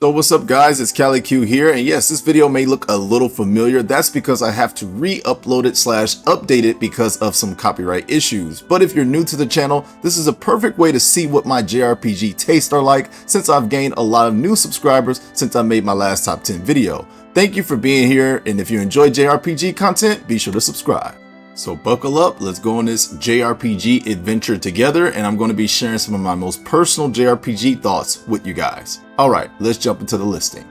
So what's up guys, it's CaliQ here, and yes, this video may look a little familiar. That's because I have to re-upload it / update it because of some copyright issues. But if you're new to the channel, this is a perfect way to see what my JRPG tastes are like, since I've gained a lot of new subscribers since I made my last top 10 video. Thank you for being here, and if you enjoy JRPG content, be sure to subscribe. So buckle up, let's go on this JRPG adventure together, and I'm going to be sharing some of my most personal JRPG thoughts with you guys. Alright, let's jump into the listing.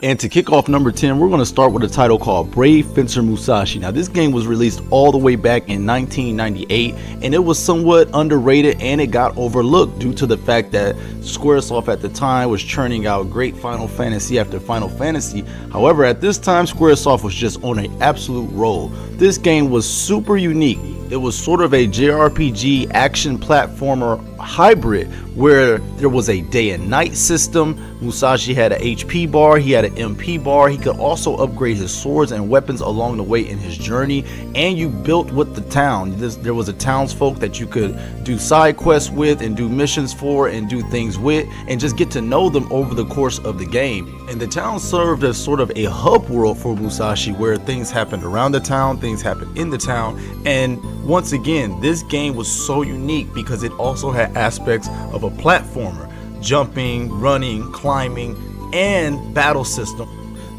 And to kick off number 10, we're going to start with a title called Brave Fencer Musashi. Now this game was released all the way back in 1998, and it was somewhat underrated and it got overlooked due to the fact that Squaresoft at the time was churning out great Final Fantasy after Final Fantasy. However, at this time Squaresoft was just on an absolute roll. This game was super unique. It was sort of a JRPG action platformer hybrid where there was a day and night system. Musashi had an HP bar, he had an MP bar, he could also upgrade his swords and weapons along the way in his journey, and you built with the town. There was a townsfolk that you could do side quests with and do missions for and do things with and just get to know them over the course of the game. And the town served as sort of a hub world for Musashi where things happened around the town, things happened in the town, and once again, this game was so unique because it also had aspects of a platformer, jumping, running, climbing, and battle system.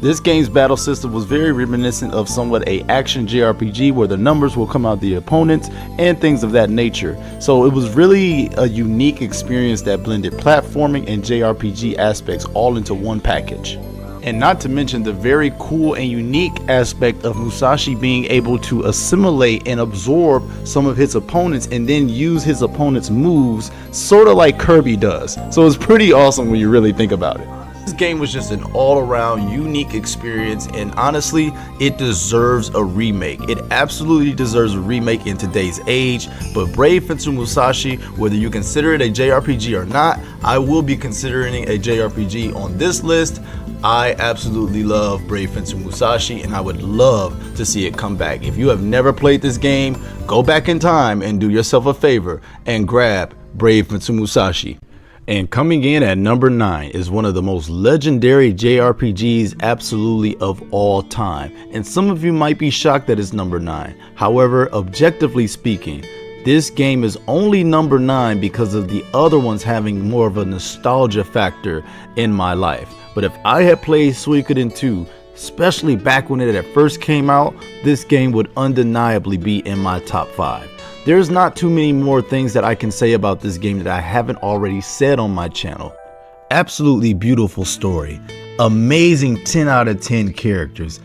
This game's battle system was very reminiscent of somewhat a action JRPG where the numbers will come out the opponents and things of that nature. So it was really a unique experience that blended platforming and JRPG aspects all into one package. And not to mention the very cool and unique aspect of Musashi being able to assimilate and absorb some of his opponents and then use his opponents' moves sort of like Kirby does. So it's pretty awesome when you really think about it. This game was just an all-around unique experience, and honestly, it deserves a remake. It absolutely deserves a remake in today's age. But Brave Fencer Musashi, whether you consider it a JRPG or not, I will be considering a JRPG on this list. I absolutely love Brave Fencer Musashi, and I would love to see it come back. If you have never played this game, go back in time and do yourself a favor and grab Brave Fencer Musashi. And coming in at number 9 is one of the most legendary JRPGs absolutely of all time. And some of you might be shocked that it's number 9. However, objectively speaking, this game is only number 9 because of the other ones having more of a nostalgia factor in my life. But if I had played Suikoden II, especially back when it had first came out, this game would undeniably be in my top 5. There's not too many more things that I can say about this game that I haven't already said on my channel. Absolutely beautiful story, amazing 10 out of 10 characters,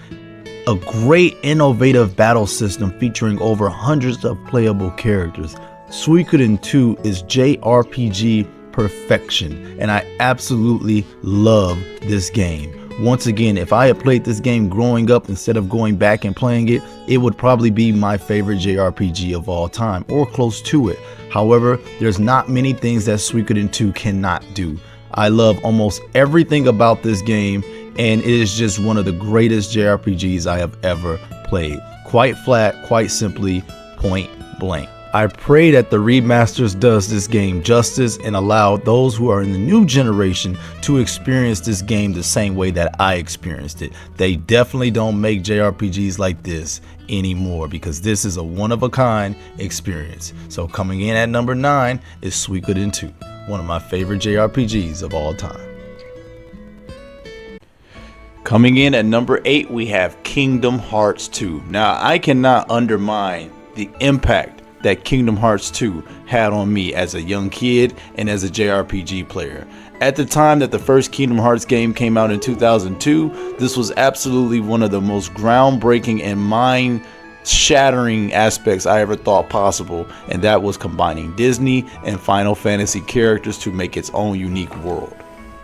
a great innovative battle system featuring over hundreds of playable characters. Suikoden II is JRPG perfection, and I absolutely love this game. Once again, if I had played this game growing up instead of going back and playing it, it would probably be my favorite JRPG of all time, or close to it. However, there's not many things that Suikoden II cannot do. I love almost everything about this game, and it is just one of the greatest JRPGs I have ever played. Quite flat, quite simply, point blank. I pray that the remasters does this game justice and allow those who are in the new generation to experience this game the same way that I experienced it. They definitely don't make JRPGs like this anymore because this is a one-of-a-kind experience. So coming in at number 9 is Suikoden II, one of my favorite JRPGs of all time. Coming in at number 8, we have Kingdom Hearts 2. Now, I cannot undermine the impact that Kingdom Hearts 2 had on me as a young kid and as a JRPG player. At the time that the first Kingdom Hearts game came out in 2002, this was absolutely one of the most groundbreaking and mind-shattering aspects I ever thought possible, and that was combining Disney and Final Fantasy characters to make its own unique world.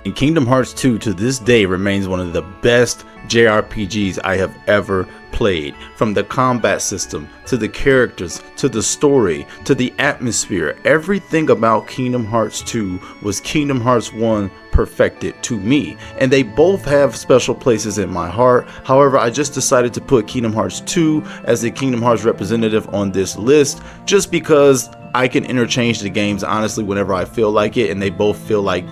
And Kingdom Hearts 2 to this day remains one of the best JRPGs I have ever played. From the combat system, to the characters, to the story, to the atmosphere, everything about Kingdom Hearts 2 was Kingdom Hearts 1 perfected to me. And they both have special places in my heart. However, I just decided to put Kingdom Hearts 2 as the Kingdom Hearts representative on this list just because I can interchange the games honestly whenever I feel like it, and they both feel like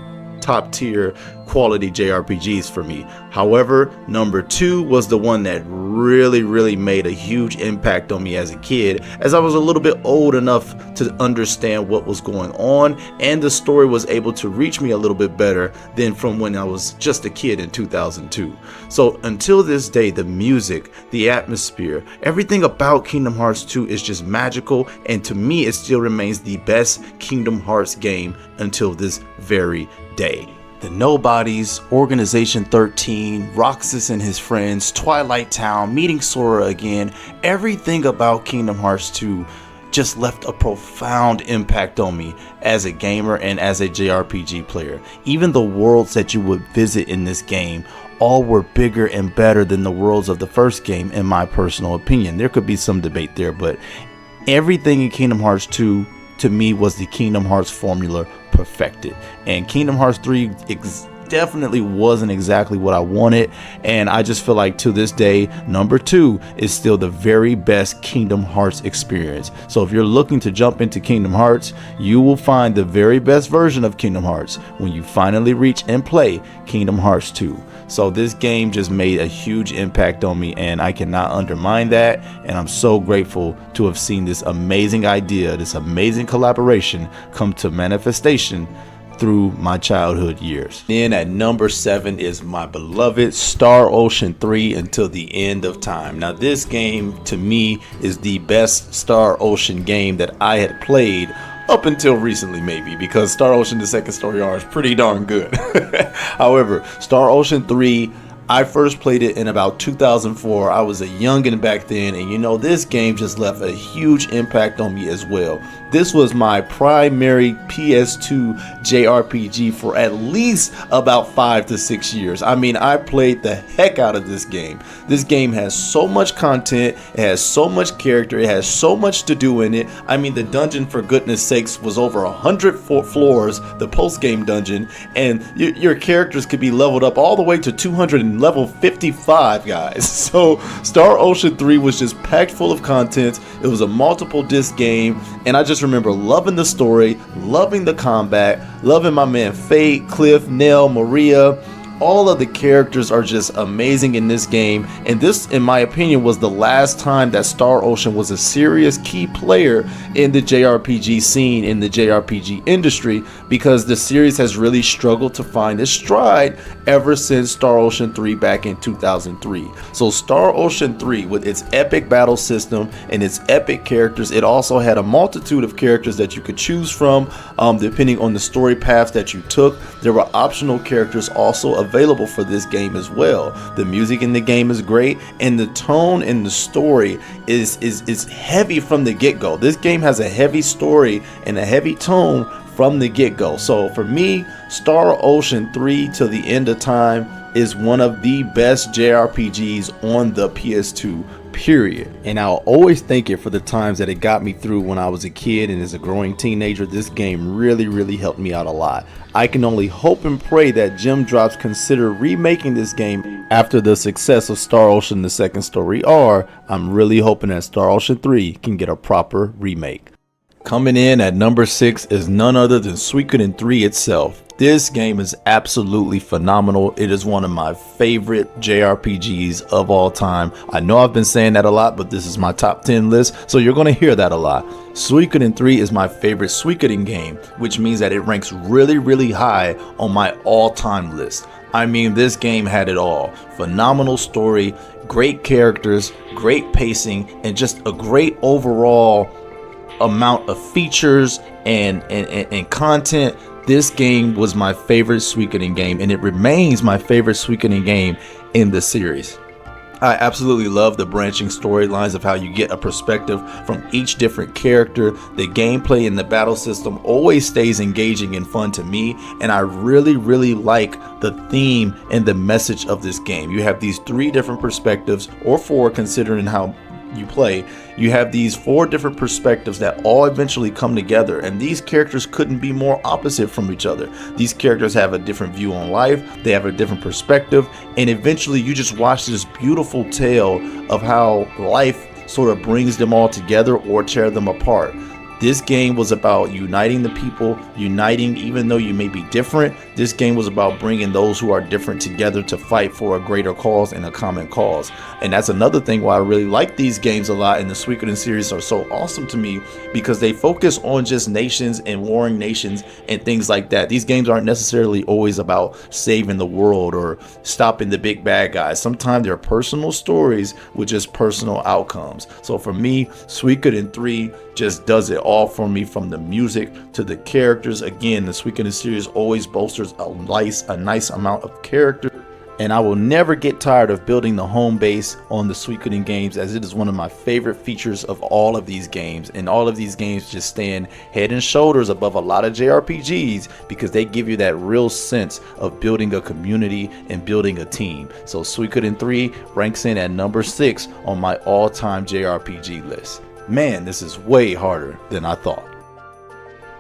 top tier quality JRPGs for me. However, number 2 was the one that really made a huge impact on me as a kid, as I was a little bit old enough to understand what was going on, and the story was able to reach me a little bit better than from when I was just a kid in 2002. So until this day, the music, the atmosphere, everything about Kingdom Hearts 2 is just magical, and to me it still remains the best Kingdom Hearts game until this very day. The Nobodies, Organization 13, Roxas and his friends, Twilight Town, meeting Sora again, everything about Kingdom Hearts 2 just left a profound impact on me as a gamer and as a JRPG player. Even the worlds that you would visit in this game all were bigger and better than the worlds of the first game, in my personal opinion. There could be some debate there, but everything in Kingdom Hearts 2 to me was the Kingdom Hearts formula perfected, and Kingdom Hearts 3 definitely wasn't exactly what I wanted, and I just feel like to this day number 2 is still the very best Kingdom Hearts experience. So if you're looking to jump into Kingdom Hearts, you will find the very best version of Kingdom Hearts when you finally reach and play Kingdom Hearts 2. So this game just made a huge impact on me, and I cannot undermine that, and I'm so grateful to have seen this amazing idea, this amazing collaboration come to manifestation through my childhood years. Then at number 7 is my beloved Star Ocean 3 Until the End of Time. Now this game to me is the best Star Ocean game that I had played up until recently, maybe, because Star Ocean the Second Story Are is pretty darn good. However, Star Ocean 3, I first played it in about 2004. I was a youngin' back then, and you know, this game just left a huge impact on me as well. This was my primary PS2 JRPG for at least about 5 to 6 years. I mean, I played the heck out of this game. This game has so much content, it has so much character, it has so much to do in it. I mean, the dungeon, for goodness sakes, was over 100 floors, the post-game dungeon, and your characters could be leveled up all the way to 200 and level 55, guys. So Star Ocean 3 was just packed full of content. It was a multiple disc game, and I just remember loving the story, loving the combat, loving my man Fate, Cliff, Nell, Maria. All of the characters are just amazing in this game, and this, in my opinion, was the last time that Star Ocean was a serious key player in the JRPG scene, in the JRPG industry, because the series has really struggled to find its stride ever since Star Ocean 3 back in 2003. So Star Ocean 3, with its epic battle system and its epic characters, it also had a multitude of characters that you could choose from, depending on the story paths that you took. There were optional characters also available for this game as well. The music in the game is great, and the tone in the story is heavy from the get-go. This game has a heavy story and a heavy tone from the get-go. So for me, Star Ocean 3 Till the End of Time is one of the best JRPGs on the PS2, period. And I'll always thank it for the times that it got me through when I was a kid, and as a growing teenager, this game really helped me out a lot. I can only hope and pray that Gem Drops consider remaking this game after the success of Star Ocean The Second Story Are. I'm really hoping that Star Ocean 3 can get a proper remake. Coming in at number 6 is none other than Suikoden III itself. This game is absolutely phenomenal. It is one of my favorite JRPGs of all time. I know I've been saying that a lot, but this is my top 10 list, so you're going to hear that a lot. Suikoden 3 is my favorite Suikoden game, which means that it ranks really high on my all-time list. I mean, this game had it all. Phenomenal story, great characters, great pacing, and just a great overall amount of features and content. This game was my favorite Suikoden game, and it remains my favorite Suikoden game in the series. I absolutely love the branching storylines of how you get a perspective from each different character. The gameplay and the battle system always stays engaging and fun to me, and I really like the theme and the message of this game. You have these 3 different perspectives, or 4 considering how you play. You have these 4 different perspectives that all eventually come together, and these characters couldn't be more opposite from each other. These characters have a different view on life, they have a different perspective, and eventually you just watch this beautiful tale of how life sort of brings them all together or tear them apart. This game was about uniting the people, uniting even though you may be different. This game was about bringing those who are different together to fight for a greater cause and a common cause. And that's another thing why I really like these games a lot, and the Suikoden series are so awesome to me, because they focus on just nations and warring nations and things like that. These games aren't necessarily always about saving the world or stopping the big bad guys. Sometimes they're personal stories with just personal outcomes. So for me, Suikoden 3 just does it all for me, from the music to the characters. Again, the Suikoden series always bolsters a nice amount of character, and I will never get tired of building the home base on the Suikoden games, as it is one of my favorite features of all of these games. And all of these games just stand head and shoulders above a lot of JRPGs, because they give you that real sense of building a community and building a team. So Suikoden 3 ranks in at number 6 on my all-time JRPG list. Man, this is way harder than I thought.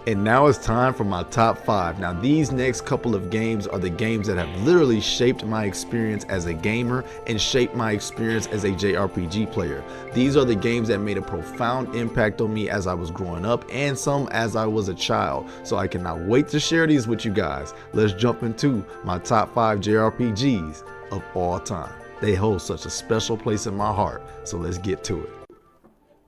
And now it's time for my top 5. Now these next couple of games are the games that have literally shaped my experience as a gamer and shaped my experience as a JRPG player. These are the games that made a profound impact on me as I was growing up, and some as I was a child. So I cannot wait to share these with you guys. Let's jump into my top 5 JRPGs of all time. They hold such a special place in my heart, so let's get to it.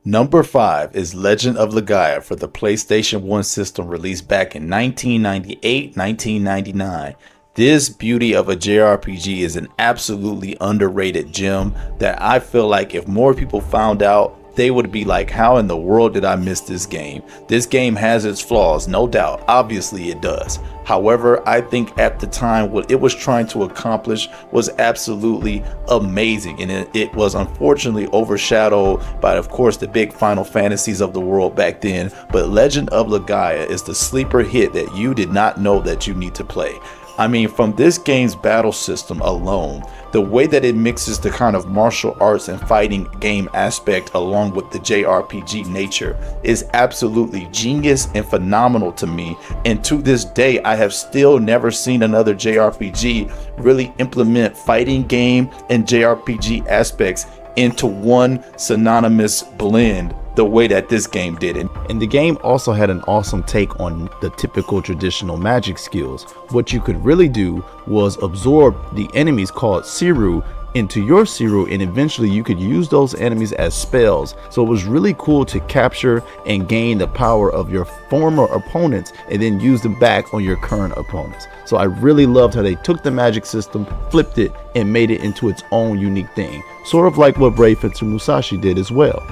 Number 5 is Legend of Legaia for the PlayStation 1 system, released back in 1998-1999. This beauty of a JRPG is an absolutely underrated gem that I feel like if more people found out, they would be like, how in the world did I miss this game? This game has its flaws, no doubt. Obviously it does. However, I think at the time what it was trying to accomplish was absolutely amazing, and it was unfortunately overshadowed by, of course, the big Final Fantasies of the world back then. But Legend of Legaia is the sleeper hit that you did not know that you need to play. I mean, from this game's battle system alone, the way that it mixes the kind of martial arts and fighting game aspect along with the JRPG nature is absolutely genius and phenomenal to me. And to this day, I have still never seen another JRPG really implement fighting game and JRPG aspects into one synonymous blend the way that this game did it. And the game also had an awesome take on the typical traditional magic skills. What you could really do was absorb the enemies called Siru into your Siru, and eventually you could use those enemies as spells. So it was really cool to capture and gain the power of your former opponents and then use them back on your current opponents. So I really loved how they took the magic system, flipped it, and made it into its own unique thing. Sort of like what Brave Fencer Musashi did as well.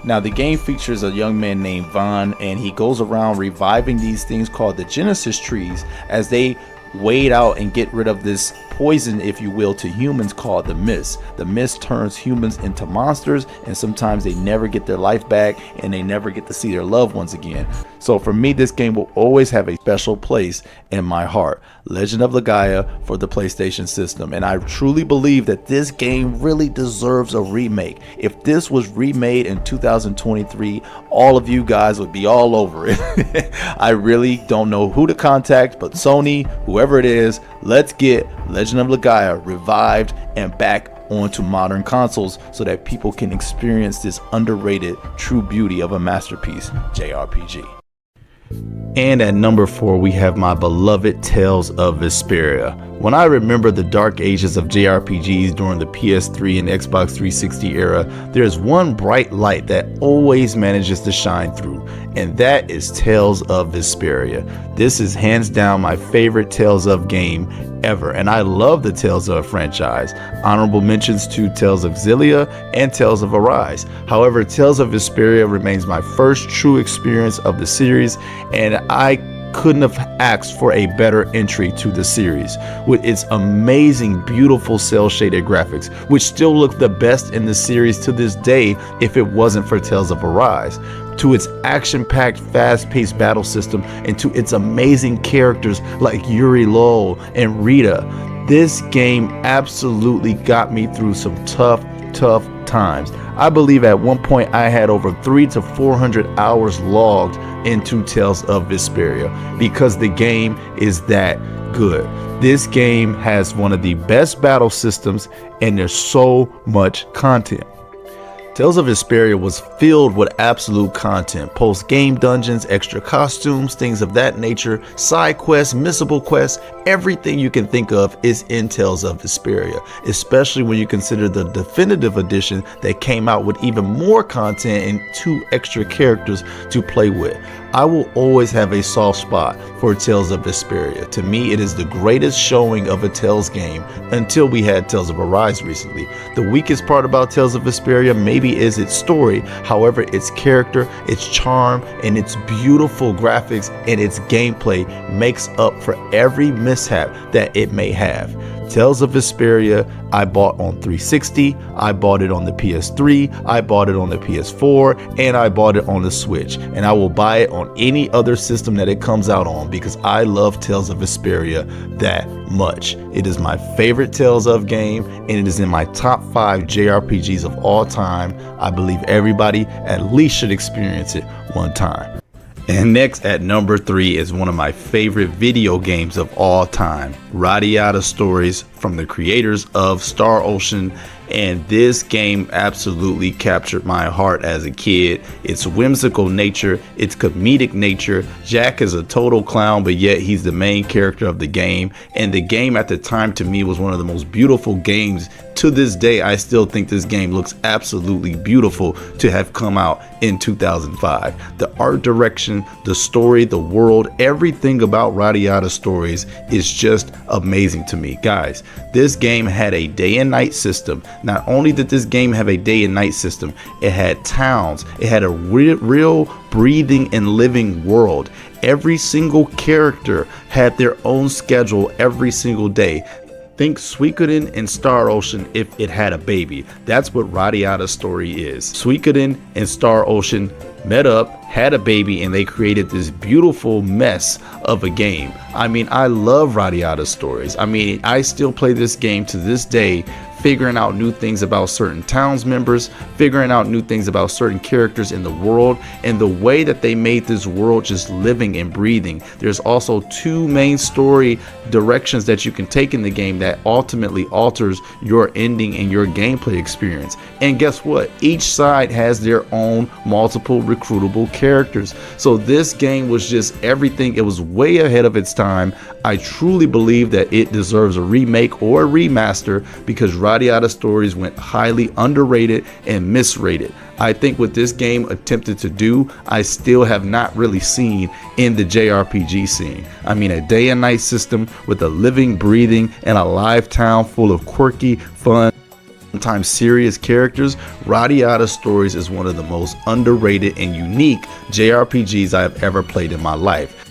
Now the game features a young man named Vaughn, and he goes around reviving these things called the Genesis trees as they wade out and get rid of this poison, if you will, to humans called the mist. The mist turns humans into monsters, and sometimes they never get their life back and they never get to see their loved ones again. So for me, this game will always have a special place in my heart. Legend of Legaia for the PlayStation system, and I truly believe that this game really deserves a remake. If this was remade in 2023, all of you guys would be all over it. I really don't know who to contact, but Sony, whoever it is, let's get Legend of Legaia revived and back onto modern consoles so that people can experience this underrated true beauty of a masterpiece JRPG. And at number 4, we have my beloved Tales of Asperia. When I remember the dark ages of JRPGs during the PS3 and Xbox 360 era, there's one bright light that always manages to shine through, and that is Tales of Asperia. This is hands down my favorite Tales of game ever, and I love the Tales of franchise. Honorable mentions to Tales of Xillia and Tales of Arise. However, Tales of Asperia remains my first true experience of the series, and I couldn't have asked for a better entry to the series, with its amazing, beautiful cel shaded graphics, which still look the best in the series to this day if it wasn't for Tales of Arise, to its action-packed, fast-paced battle system, and to its amazing characters like Yuri Lowell and Rita. This game absolutely got me through some tough times. I believe at one point I had over 300 to 400 hours logged into Tales of Asperia because the game is that good. This game has one of the best battle systems, and there's so much content. Tales of Asperia was filled with absolute content, post-game dungeons, extra costumes, things of that nature, side quests, missable quests, everything you can think of is in Tales of Asperia, especially when you consider the definitive edition that came out with even more content and 2 extra characters to play with. I will always have a soft spot for Tales of Asperia. To me, it is the greatest showing of a Tales game until we had Tales of Arise recently. The weakest part about Tales of Asperia maybe is its story. However, its character, its charm, and its beautiful graphics and its gameplay makes up for every mishap that it may have. Tales of Asperia I bought on 360, I bought it on the PS3, I bought it on the PS4, and I bought it on the Switch. And I will buy it on any other system that it comes out on because I love Tales of Asperia that much. It is my favorite Tales of game, and it is in my top 5 JRPGs of all time. I believe everybody at least should experience it one time. And next at number 3 is one of my favorite video games of all time, Radiata Stories, from the creators of Star Ocean. And this game absolutely captured my heart as a kid. Its whimsical nature, its comedic nature. Jack is a total clown, but yet he's the main character of the game. And the game at the time to me was one of the most beautiful games. To this day, I still think this game looks absolutely beautiful to have come out in 2005. The art direction, the story, the world, everything about Radiata Stories is just amazing to me. Guys, this game had a day and night system. Not only did this game have a day and night system, it had towns. It had a real breathing and living world. Every single character had their own schedule every single day. Think Suikoden and Star Ocean if it had a baby. That's what Radiata Story is. Suikoden and Star Ocean met up, had a baby, and they created this beautiful mess of a game. I mean, I love Radiata Stories. I mean, I still play this game to this day, figuring out new things about certain towns members, figuring out new things about certain characters in the world, and the way that they made this world just living and breathing. There's also 2 main story directions that you can take in the game that ultimately alters your ending and your gameplay experience. And guess what? Each side has their own multiple recruitable characters. So this game was just everything. It was way ahead of its time. I truly believe that it deserves a remake or a remaster because Radiata Stories went highly underrated and misrated. I think what this game attempted to do, I still have not really seen in the JRPG scene. I mean, a day and night system with a living, breathing, and a live town full of quirky, fun, sometimes serious characters. Radiata Stories is one of the most underrated and unique JRPGs I have ever played in my life.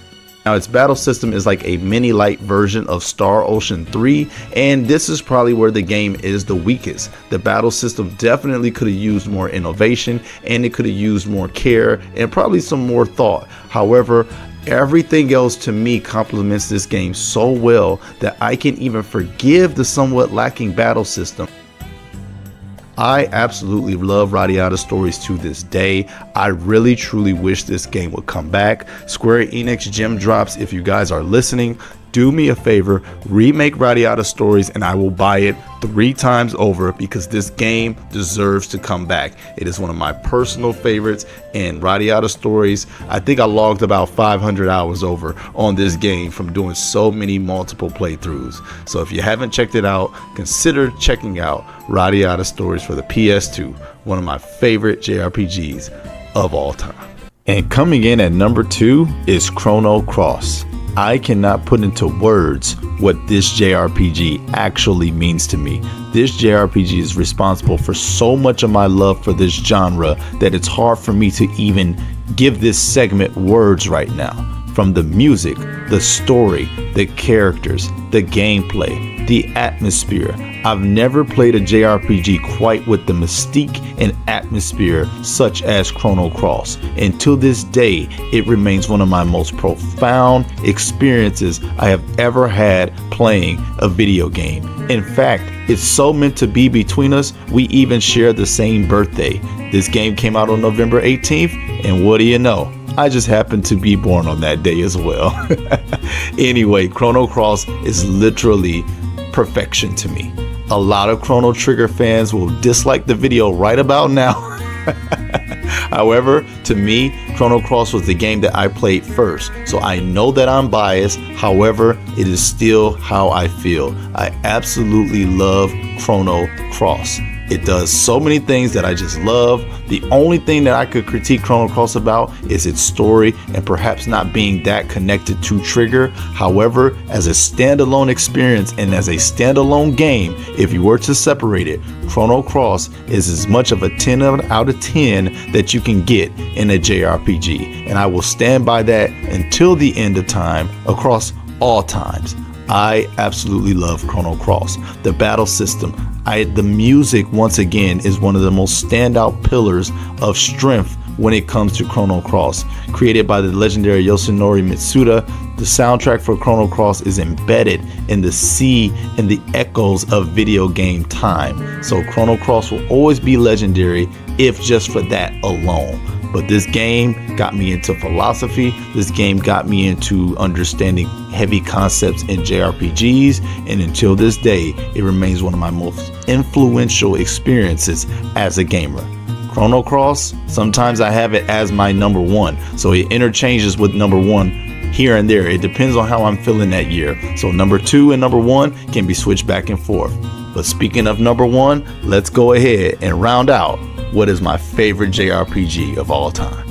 Now, its battle system is like a mini light version of Star Ocean 3, and this is probably where the game is the weakest. The battle system definitely could have used more innovation, and it could have used more care and probably some more thought. However, everything else to me complements this game so well that I can even forgive the somewhat lacking battle system. I absolutely love Radiata Stories to this day. I really truly wish this game would come back. Square Enix Gem Drops, if you guys are listening, do me a favor, remake Radiata Stories and I will buy it 3 times over because this game deserves to come back. It is one of my personal favorites, and Radiata Stories, I think I logged about 500 hours over on this game from doing so many multiple playthroughs. So if you haven't checked it out, consider checking out Radiata Stories for the PS2, one of my favorite JRPGs of all time. And coming in at number 2 is Chrono Cross. I cannot put into words what this JRPG actually means to me. This JRPG is responsible for so much of my love for this genre that it's hard for me to even give this segment words right now. From the music, the story, the characters, the gameplay, the atmosphere. I've never played a JRPG quite with the mystique and atmosphere such as Chrono Cross. And to this day, it remains one of my most profound experiences I have ever had playing a video game. In fact, it's so meant to be between us, we even share the same birthday. This game came out on November 18th, and what do you know? I just happened to be born on that day as well. Anyway, Chrono Cross is literally perfection to me. A lot of Chrono Trigger fans will dislike the video right about now. However, to me, Chrono Cross was the game that I played first, so I know that I'm biased. However, it is still how I feel. I absolutely love Chrono Cross. It does so many things that I just love. The only thing that I could critique Chrono Cross about is its story and perhaps not being that connected to Trigger. However, as a standalone experience and as a standalone game, if you were to separate it, Chrono Cross is as much of a 10 out of 10 that you can get in a JRPG. And I will stand by that until the end of time, across all times. I absolutely love Chrono Cross. The battle system, the music once again is one of the most standout pillars of strength when it comes to Chrono Cross. Created by the legendary Yosunori Mitsuda, the soundtrack for Chrono Cross is embedded in the sea and the echoes of video game time. So Chrono Cross will always be legendary if just for that alone. But this game got me into philosophy. This game got me into understanding heavy concepts in JRPGs. And until this day, it remains one of my most influential experiences as a gamer. Chrono Cross, sometimes I have it as my number one. So it interchanges with number one here and there. It depends on how I'm feeling that year. So number two and number one can be switched back and forth. But speaking of number one, let's go ahead and round out what is my favorite JRPG of all time.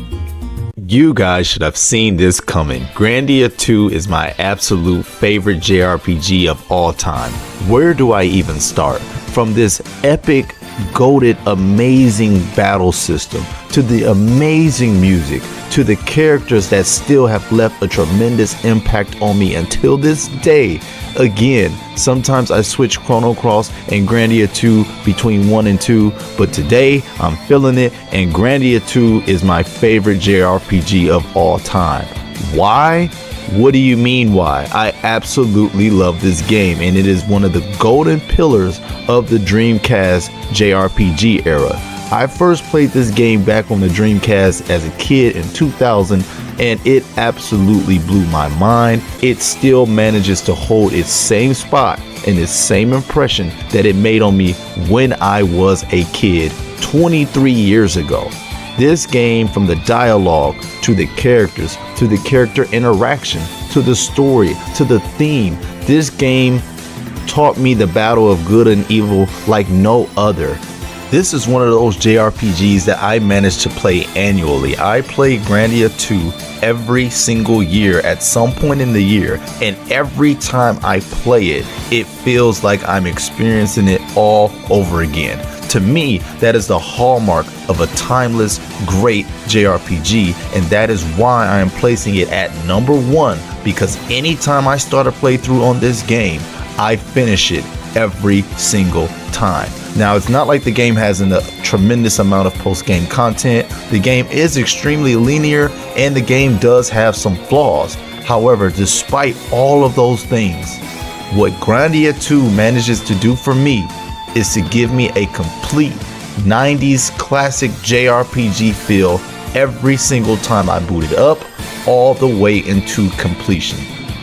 You guys should have seen this coming. Grandia II is my absolute favorite JRPG of all time. Where do I even start? From this epic, goated, amazing battle system, to the amazing music, to the characters that still have left a tremendous impact on me until this day. Again, sometimes I switch Chrono Cross and Grandia 2 between 1 and 2, but today I'm feeling it, and Grandia 2 is my favorite JRPG of all time. Why? What do you mean why? I absolutely love this game, and it is one of the golden pillars of the Dreamcast JRPG era. I first played this game back on the Dreamcast as a kid in 2000, and it absolutely blew my mind. It still manages to hold its same spot and its same impression that it made on me when I was a kid 23 years ago. This game, from the dialogue to the characters, to the character interaction, to the story, to the theme, this game taught me the battle of good and evil like no other. This is one of those JRPGs that I managed to play annually. I play Grandia 2 every single year at some point in the year, and every time I play it, it feels like I'm experiencing it all over again. To me, that is the hallmark of a timeless, great JRPG, and that is why I am placing it at number one, because anytime I start a playthrough on this game, I finish it every single time. Now, it's not like the game has a tremendous amount of post-game content. The game is extremely linear, and the game does have some flaws. However, despite all of those things, what Grandia 2 manages to do for me is to give me a complete 90s classic JRPG feel every single time I boot it up, all the way into completion.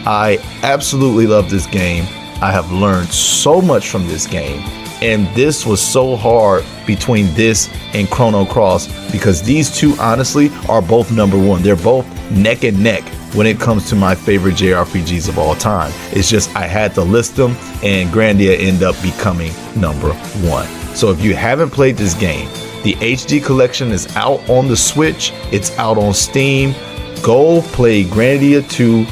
I absolutely love this game. I have learned so much from this game, and this was so hard between this and Chrono Cross, because these two honestly are both number one. They're both neck and neck when it comes to my favorite JRPGs of all time. It's just I had to list them, and Grandia ended up becoming number one. So if you haven't played this game, the HD collection is out on the Switch. It's out on Steam. Go play Grandia 2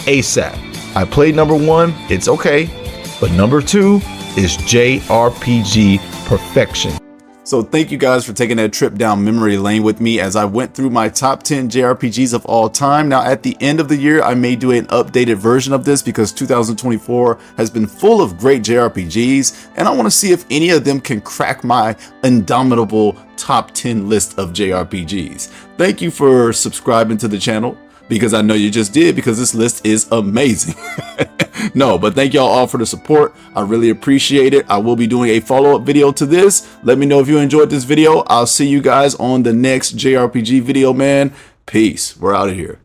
ASAP. I played number one, it's okay, but number two is JRPG perfection. So thank you guys for taking that trip down memory lane with me as I went through my top 10 JRPGs of all time. Now at the end of the year, I may do an updated version of this because 2024 has been full of great JRPGs, and I want to see if any of them can crack my indomitable top 10 list of JRPGs. Thank you for subscribing to the channel, because I know you just did, because this list is amazing. No, but thank y'all all for the support. I really appreciate it. I will be doing a follow-up video to this. Let me know if you enjoyed this video. I'll see you guys on the next JRPG video, man. Peace. We're out of here.